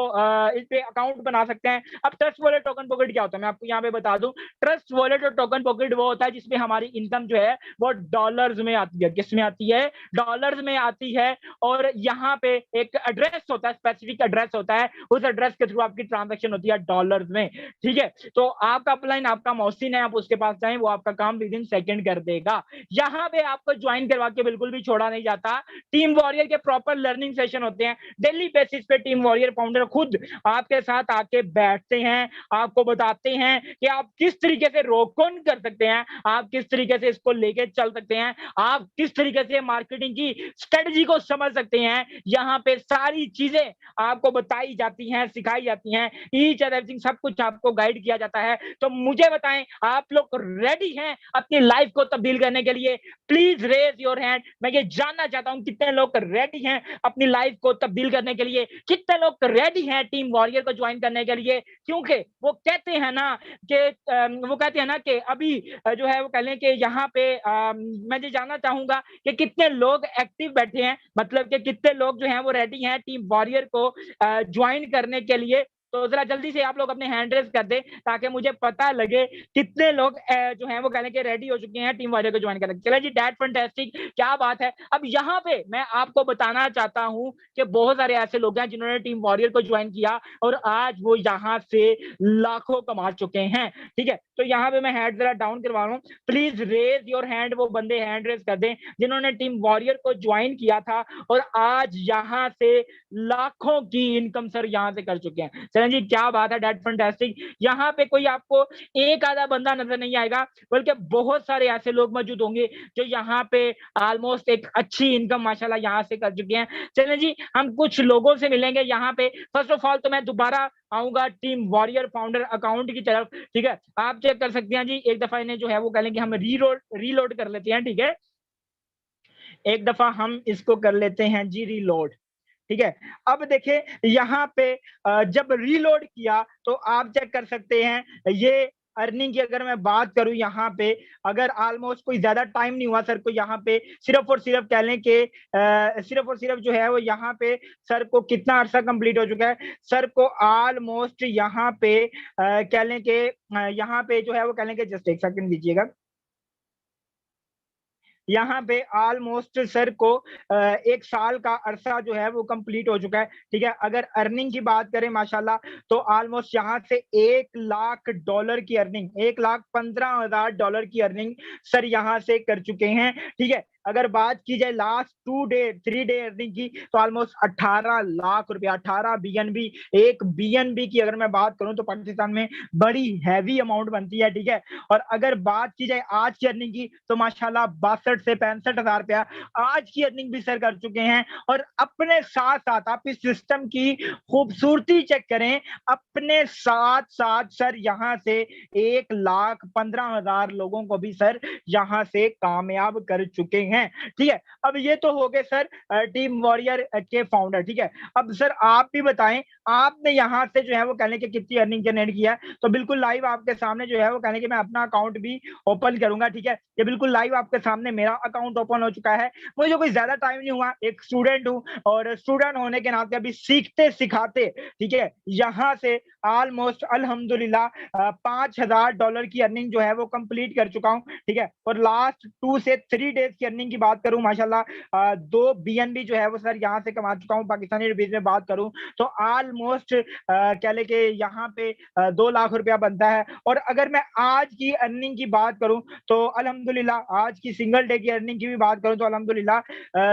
इस पे अकाउंट बना सकते हैं। अब ट्रस्ट वॉलेट टोकन पॉकेट क्या होता है मैं आपको यहाँ पे बता दूं। ट्रस्ट वॉलेट और टोकन पॉकेट वो होता है जिसमें हमारी इनकम जो है वो डॉलर्स में आती है। किस में आती है? डॉलर्स में आती है। और यहाँ पे एक एड्रेस होता है, स्पेसिफिक एड्रेस होता है, उस एड्रेस के थ्रू आपकी ट्रांजेक्शन होती है डॉलर्स में, ठीक है। तो आपका अपलाइन, आपका मौसिन है, आप उसके पास जाएं, वो आपका काम विद इन सेकंड कर देगा। यहाँ पे आपको ज्वाइन करवा के बिल्कुल भी छोड़ा नहीं जाता। टीम वॉरियर के प्रॉपर लर्निंग सेशन होते हैं डेली बेसिस पे। टीम वॉरियर फाउंडर खुद आपके साथ आके बैठते हैं, आपको बताते हैं कि आप किस तरीके से रोक ऑन कर सकते हैं, आप किस तरीके से इसको लेके चल सकते हैं, आप किस तरीके से मार्केटिंग की स्ट्रेटजी को समझ सकते हैं। यहाँ पे सारी चीजें आपको बताई जाती हैं, सिखाई जाती हैं, ईच एंड एवरीथिंग सब कुछ आपको गाइड किया जाता है। तो मुझे बताएं, आप लोग रेडी हैं अपनी लाइफ को तब्दील करने के लिए? Please raise your hand. मैं ये जानना चाहता हूं कितने लोग रेडी हैं अपनी लाइफ को तब्दील करने के लिए, कितने लोग रेडी हैं टीम वॉरियर को ज्वाइन करने के लिए। क्योंकि वो कहते हैं ना कि अभी जो है वो कह लें कि यहाँ पे मैं ये जानना चाहूंगा कि कितने लोग एक्टिव बैठे हैं, मतलब कि कितने लोग जो हैं वो रेडी हैं टीम वॉरियर को ज्वाइन करने के लिए। तो जरा जल्दी से आप लोग अपने हैंड रेस कर दें ताकि मुझे पता लगे कितने लोग जो हैं वो कहने के रेडी हो चुके हैं टीम वॉरियर को ज्वाइन करने। चले जी, दैट फैंटास्टिक, क्या बात है। अब यहाँ पे मैं आपको बताना चाहता हूँ कि बहुत सारे ऐसे लोग हैं जिन्होंने टीम वॉरियर को ज्वाइन किया और आज वो यहाँ से लाखों कमा चुके हैं। ठीक है, तो यहाँ पे मैं हैंड जरा डाउन करवा रहा हूँ, प्लीज रेज योर हैंड, वो बंदे हैंड रेज कर दें जिन्होंने टीम वॉरियर को ज्वाइन किया था और आज यहाँ से लाखों की इनकम सर यहाँ से कर चुके हैं। चलें जी, क्या बात है, दैट फैंटास्टिक। यहाँ पे कोई आपको एक आधा बंदा नजर नहीं आएगा, बल्कि बहुत सारे ऐसे लोग मौजूद होंगे जो यहाँ पे ऑलमोस्ट एक अच्छी इनकम माशाल्लाह यहाँ से कर चुके हैं। चलें जी, हम कुछ लोगों से मिलेंगे यहाँ पे। फर्स्ट ऑफ ऑल तो मैं दोबारा आऊंगा टीम वॉरियर फाउंडर अकाउंट की तरफ। ठीक है, आप चेक कर सकते हैं जी, एक दफा इन्हें जो है वो कह लेंगे हम रीलोड कर लेते हैं। ठीक है, एक दफा हम इसको कर लेते हैं जी रीलोड। ठीक है, अब देखिए यहाँ पे जब रीलोड किया तो आप चेक कर सकते हैं ये अर्निंग की अगर मैं बात करूं यहाँ पे, अगर ऑलमोस्ट कोई ज्यादा टाइम नहीं हुआ सर को यहाँ पे, सिर्फ और सिर्फ कह लें कि सिर्फ और सिर्फ जो है वो यहाँ पे सर को कितना अरसा कंप्लीट हो चुका है। सर को ऑलमोस्ट यहाँ पे कह लें कि यहाँ पे जो है वो कह लें कि जस्ट एक सेकंड दीजिएगा, यहाँ पे ऑलमोस्ट सर को 1 साल का अरसा जो है वो कंप्लीट हो चुका है। ठीक है, अगर अर्निंग की बात करें माशाल्लाह तो ऑलमोस्ट यहाँ से $1 लाख की अर्निंग, $1,15,000 की अर्निंग सर यहाँ से कर चुके हैं। ठीक है, अगर बात की जाए लास्ट 3 डे अर्निंग की तो ऑलमोस्ट 18 लाख रुपया, 18 बीएनबी, एक बीएनबी की अगर मैं बात करूं तो पाकिस्तान में बड़ी हैवी अमाउंट बनती है। ठीक है, और अगर बात की जाए आज की अर्निंग की तो माशाल्लाह 62 से 65 हजार रुपया आज की अर्निंग भी सर कर चुके हैं। और अपने साथ साथ आप इस सिस्टम की खूबसूरती चेक करें, अपने साथ साथ सर यहाँ से 1,15,000 लोगों को भी सर यहाँ से कामयाब कर चुके हैं। ठीक है, अब ये तो हो गए सर टीम वॉरियर के फाउंडर। ठीक है, अब सर आप भी बताएं आपने यहाँ से जो है वो कहने के कितनी अर्निंग जनरेट किया है। तो बिल्कुल लाइव आपके सामने जो है वो कहने के मैं अपना अकाउंट भी ओपन करूंगा। ठीक है, ये बिल्कुल लाइव आपके सामने मेरा अकाउंट ओपन हो चुका है। मुझे कोई ज्यादा टाइम नहीं हुआ, एक स्टूडेंट हूँ और स्टूडेंट होने के नाते अभी सीखते सिखाते ठीक है यहाँ से ऑलमोस्ट अल्हम्दुलिल्लाह $5,000 की अर्निंग जो है वो कंप्लीट कर चुका हूँ। ठीक है, और लास्ट 2 से 3 डेज की अर्निंग की बात करूं माशाल्लाह 2 बीएनबी जो है वो सर यहाँ से कमा चुका हूँ। पाकिस्तानी रुपीज में बात करूं तो ऑलमोस्ट कह ले कि यहाँ पे 2 लाख रुपया बनता है। और अगर मैं आज की अर्निंग की बात करूं तो अल्हम्दुलिल्लाह आज की सिंगल डे की अर्निंग की भी बात करूं तो अल्हम्दुलिल्लाह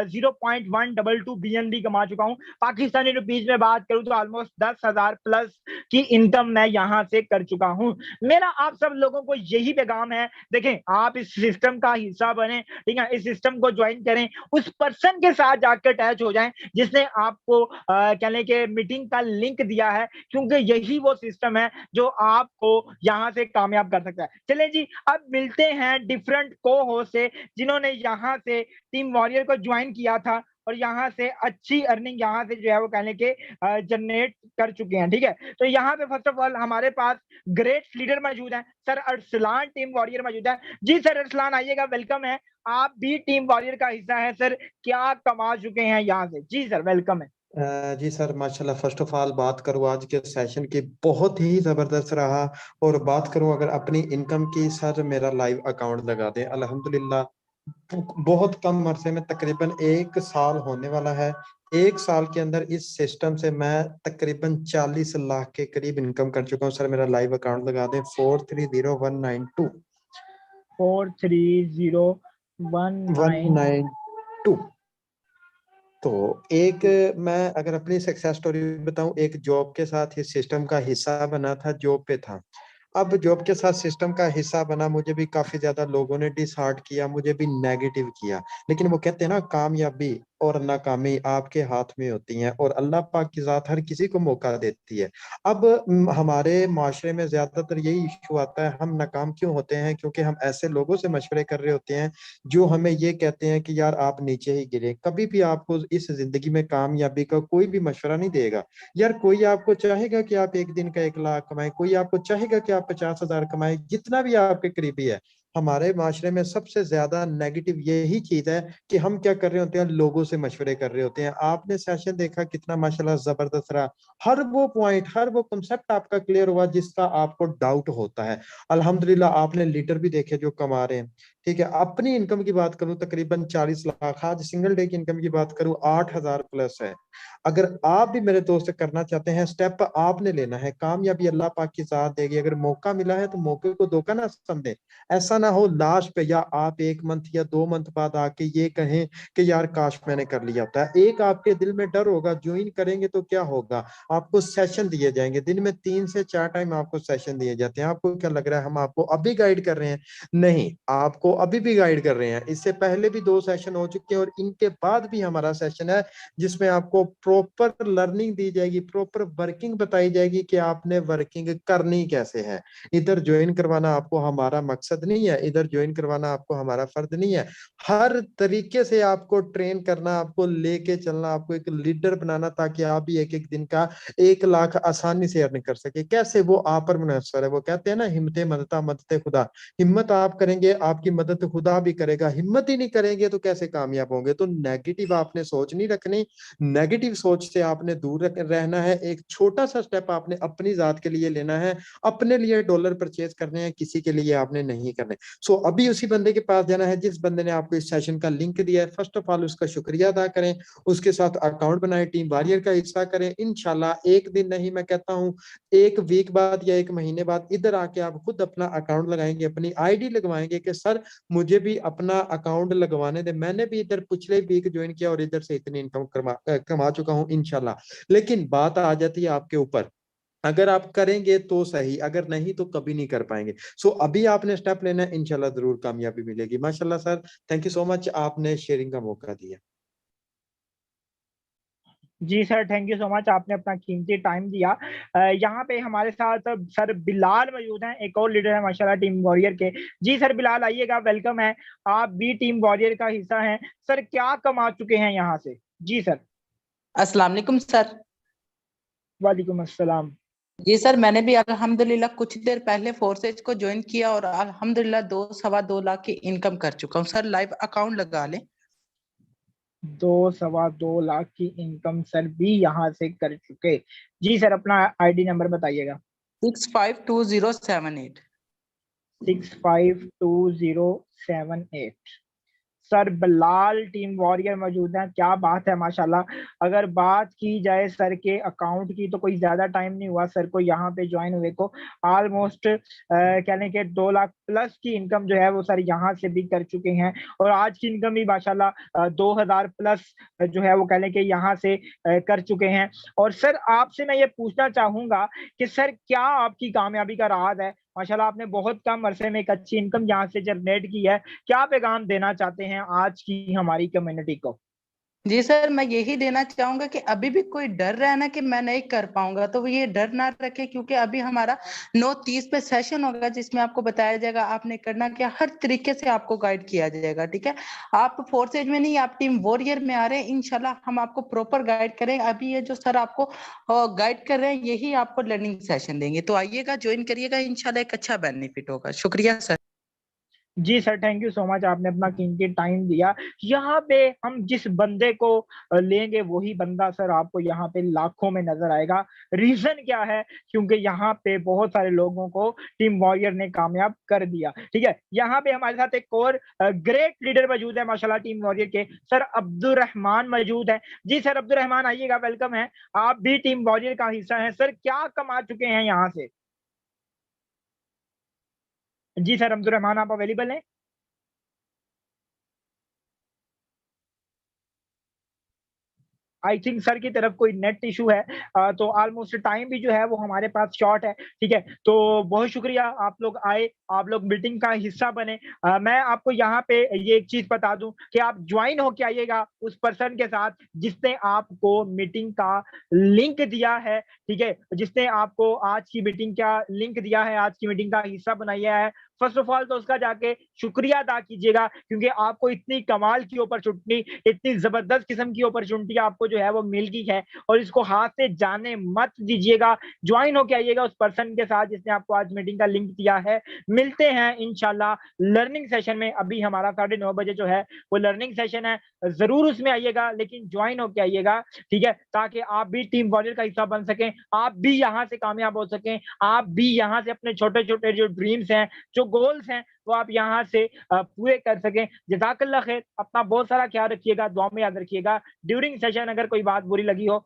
0.122 बीएनबी कमा चुका हूं। पाकिस्तानी रुपीज में बात करूं तो ऑलमोस्ट 10,000 प्लस की इनकम मैं यहाँ से कर चुका हूं। मेरा आप सब लोगों को यही पैगाम है, देखें आप इस सिस्टम का हिस्सा बने। ठीक है, इस सिस्टम को ज्वाइन करें, उस पर्सन के साथ जाकर अटैच हो जाएं जिसने आपको कहने के मीटिंग का लिंक दिया है, क्योंकि यही वो सिस्टम है जो आपको यहां से कामयाब कर सकता है। चलें जी, अब मिलते हैं डिफरेंट को होस्ट से जिन्होंने यहां से टीम वॉरियर को ज्वाइन किया था और यहाँ से अच्छी अर्निंग यहाँ से जो है वो कहने के जनरेट कर चुके हैं। ठीक है, तो यहाँ पे फर्स्ट ऑफ ऑल हमारे पास ग्रेट लीडर मौजूद हैं, सर अरसलान टीम वॉरियर मौजूद है। जी सर अरसलान आइएगा, वेलकम है, आप भी टीम वॉरियर का हिस्सा है सर, क्या कमा चुके हैं यहाँ से? जी सर वेलकम है। जी सर माशाल्लाह, फर्स्ट ऑफ ऑल बात करूँ आज के सेशन की, बहुत ही ज़बरदस्त रहा। और बात करूँ अगर अपनी इनकम की, सर मेरा लाइव अकाउंट लगा दें, अल्हम्दुलिल्लाह बहुत कम अरसे में तकरीबन 1 साल होने वाला है। 1 साल के अंदर इस सिस्टम से मैं तकरीबन 40 लाख के करीब इनकम कर चुका हूँ। सर मेरा लाइव अकाउंट लगा दें 430192 430192। तो एक मैं अगर अपनी सक्सेस स्टोरी बताऊं, एक जॉब के साथ इस सिस्टम का हिस्सा बना था, जॉब पे था। अब जॉब के साथ सिस्टम का हिस्सा बना, मुझे भी काफी ज्यादा लोगों ने डिसहार्ट किया, मुझे भी नेगेटिव किया। लेकिन वो कहते हैं ना, कामयाबी और नाकामी आपके हाथ में होती हैं और अल्लाह पाक की जात हर किसी को मौका देती है। अब हमारे माशरे में ज्यादातर यही इशू आता है, हम नाकाम क्यों होते हैं? क्योंकि हम ऐसे लोगों से मशवरे कर रहे होते हैं जो हमें ये कहते हैं कि यार आप नीचे ही गिरे। कभी भी आपको इस जिंदगी में कामयाबी का कोई भी मशवरा नहीं देगा। यार कोई आपको चाहेगा कि आप एक दिन का 1 लाख कमाएं, कोई आपको चाहेगा कि आप 50,000 कमाएं, जितना भी आपके करीबी है। हमारे माशरे में सबसे ज्यादा नेगेटिव यही चीज है कि हम क्या कर रहे होते हैं, लोगों से मशवरे कर रहे होते हैं। आपने सेशन देखा कितना माशाल्लाह जबरदस्त रहा, हर वो पॉइंट, हर वो कंसेप्ट आपका क्लियर हुआ जिसका आपको डाउट होता है। अल्हम्दुलिल्लाह आपने लीडर भी देखे जो कमा रहे हैं। ठीक है, अपनी इनकम की बात करूं तकरीबन 40 लाख, आज सिंगल डे की इनकम की बात करूं 8,000 प्लस है। अगर आप भी मेरे दोस्त करना चाहते हैं, स्टेप आपने लेना है, कामयाबी अल्लाह पाक की साथ देगी। अगर मौका मिला है तो मौके को धोखा ना समझे। ऐसा ना हो लास्ट पे या आप 1 मंथ या 2 मंथ बाद आके ये कहें कि यार काश मैंने कर लिया होता है। एक आपके दिल में डर होगा, ज्वाइन करेंगे तो क्या होगा, आपको सेशन दिए जाएंगे, दिन में 3 से 4 टाइम आपको सेशन दिए जाते हैं। आपको क्या लग रहा है हम आपको अभी गाइड कर रहे हैं? नहीं, आपको अभी भी गाइड कर रहे हैं। इससे पहले भी 2 सेशन हो चुके हैं और इनके बाद भी हमारा सेशन है जिसमें आपको प्रॉपर लर्निंग दी जाएगी, प्रॉपर वर्किंग बताई जाएगी कि आपने वर्किंग करनी कैसे है। इधर ज्वाइन करवाना आपको हमारा मकसद नहीं है, इधर ज्वाइन करवाना आपको हमारा फर्ज नहीं है। हर तरीके से आपको ट्रेन करना, आपको लेके चलना, आपको एक लीडर बनाना ताकि आप भी एक एक दिन का 1 लाख आसानी से अर्न कर सके। कैसे? वो आप पर मुनहसर है। वो कहते हैं ना, हिम्मत मदता मदते खुदा। हिम्मत आप करेंगे, आपकी मदद खुदा भी करेगा। हिम्मत ही नहीं करेंगे तो कैसे कामयाब होंगे? तो नेगेटिव आपने सोच नहीं रखनी, नेगेटिव सोच से आपने दूर रहना है। एक छोटा सा स्टेप आपने अपनी जात के लिए लेना है, अपने लिए डॉलर परचेज करने हैं, किसी के लिए आपने नहीं करने। सो अभी उसी बंदे के पास जाना है जिस बंदे ने आपको इस सेशन का लिंक दिया है। फर्स्ट ऑफ ऑल उसका शुक्रिया अदा करें, उसके साथ अकाउंट बनाए, टीम वॉरियर का हिस्सा करें। इंशाल्लाह एक दिन नहीं, मैं कहता हूँ 1 वीक बाद या 1 महीने बाद इधर आके आप खुद अपना अकाउंट लगाएंगे, अपनी आईडी लगवाएंगे कि सर मुझे भी अपना अकाउंट लगवाने दे, मैंने भी इधर पिछले वीक ज्वाइन किया और इधर से इतनी इनकम कमा चुका हूँ इंशाल्लाह। लेकिन बात आ जाती है आपके ऊपर, अगर आप करेंगे तो सही, अगर नहीं तो कभी नहीं कर पाएंगे। सो अभी आपने स्टेप लेना है, इंशाल्लाह जरूर कामयाबी मिलेगी। माशाल्लाह sir, thank you so much, आपने शेयरिंग का मौका दिया। जी sir, thank you so much, आपने अपना कीमती टाइम दिया। यहाँ पे हमारे साथ सर बिलाल मौजूद हैं, एक और लीडर है माशाल्लाह टीम वॉरियर के। जी सर बिलाल आइएगा, वेलकम है। आप भी टीम वॉरियर का हिस्सा हैं। सर क्या कमा चुके हैं यहाँ से? जी सर। अस्सलाम वालेकुम सर। वालेकुम अस्सलाम। जी सर, मैंने भी अल्हम्दुलिल्लाह कुछ देर पहले फोर्सेज को ज्वाइन किया और अल्हम्दुलिल्लाह 2 सवा 2 लाख की इनकम कर चुका हूँ सर। लाइव अकाउंट लगा लें। 2 सवा 2 लाख की इनकम सर भी यहाँ से कर चुके। जी सर, अपना आईडी नंबर बताइएगा। 652078। 652078। सर बिलाल टीम वॉरियर मौजूद हैं, क्या बात है माशाल्लाह। अगर बात की जाए सर के अकाउंट की तो कोई ज्यादा टाइम नहीं हुआ सर को यहाँ पे ज्वाइन हुए को। ऑलमोस्ट कहने के 2 लाख प्लस की इनकम जो है वो सर यहाँ से भी कर चुके हैं। और आज की इनकम भी माशाल्लाह 2,000 प्लस जो है वो कहने के यहाँ से कर चुके हैं। और सर आपसे मैं ये पूछना चाहूंगा कि सर क्या आपकी कामयाबी का राज है? माशाल्लाह आपने बहुत कम अरसे में एक अच्छी इनकम यहाँ से जनरेट की है। क्या पैगाम देना चाहते हैं आज की हमारी कम्युनिटी को? जी सर, मैं यही देना चाहूंगा कि अभी भी कोई डर रहा है ना कि मैं नहीं कर पाऊंगा, तो वो ये डर ना रखे, क्योंकि अभी हमारा 9:30 पे सेशन होगा जिसमें आपको बताया जाएगा आपने करना क्या, हर तरीके से आपको गाइड किया जाएगा। ठीक है, आप फोर्सेज में नहीं, आप टीम वॉरियर में आ रहे हैं, इंशाल्लाह हम आपको प्रॉपर गाइड करेंगे। अभी ये जो सर आपको गाइड कर रहे हैं यही आपको लर्निंग सेशन देंगे, तो आइएगा, ज्वाइन करिएगा, इंशाल्लाह एक अच्छा बेनिफिट होगा। शुक्रिया सर। जी sir, thank you so much, आपने अपना कीमती टाइम दिया। यहाँ पे हम जिस बंदे को लेंगे वही बंदा सर आपको यहाँ पे लाखों में नजर आएगा। रीजन क्या है? क्योंकि यहाँ पे बहुत सारे लोगों को टीम वॉरियर ने कामयाब कर दिया। ठीक है, यहाँ पे हमारे साथ एक और ग्रेट लीडर मौजूद है माशाल्लाह टीम वॉरियर के, सर अब्दुल रहमान मौजूद है। जी सर अब्दुल रहमान आइएगा, वेलकम है। आप भी टीम वॉरियर का हिस्सा है। सर क्या कमा चुके हैं यहाँ से? जी सर अब्दुल रहमान, आप अवेलेबल हैं? आई थिंक सर की तरफ कोई नेट इशू है। तो ऑलमोस्ट टाइम भी जो है वो हमारे पास शॉर्ट है। ठीक है, तो बहुत शुक्रिया आप लोग आए, आप लोग मीटिंग का हिस्सा बने। मैं आपको यहाँ पे ये एक चीज बता दूं कि आप ज्वाइन होके आइएगा उस पर्सन के साथ जिसने आपको मीटिंग का लिंक दिया है। ठीक है, जिसने आपको आज की मीटिंग का लिंक दिया है, आज की मीटिंग का हिस्सा बनाया है, फर्स्ट ऑफ ऑल तो उसका जाके शुक्रिया अदा कीजिएगा, क्योंकि आपको इतनी कमाल की अपॉर्चुनिटी, इतनी ज़बरदस्त किस्म की अपॉर्चुनिटी आपको जो है वो मिल गई है, और इसको हाथ से जाने मत दीजिएगा। जॉइन होके आइएगा उस पर्सन के साथ जिसने आपको आज मीटिंग का लिंक दिया है। मिलते हैं इंशाल्लाह लर्निंग सेशन में। अभी हमारा 9:30 बजे जो है वो लर्निंग सेशन है, ज़रूर उसमें आइएगा, लेकिन जॉइन होके आइएगा, ठीक है? ताकि आप भी टीम वॉरियर का हिस्सा बन सकें, आप भी यहाँ से कामयाब हो सकें, आप भी यहाँ से अपने छोटे-छोटे जो ड्रीम्स हैं, जो गोल्स हैं, वो आप यहाँ से पूरे कर सकें। जज़ाकल्लाह खैर, अपना बहुत सारा ख्याल रखिएगा, दुआ में याद रखिएगा। ड्यूरिंग सेशन अगर कोई बात बुरी लगी हो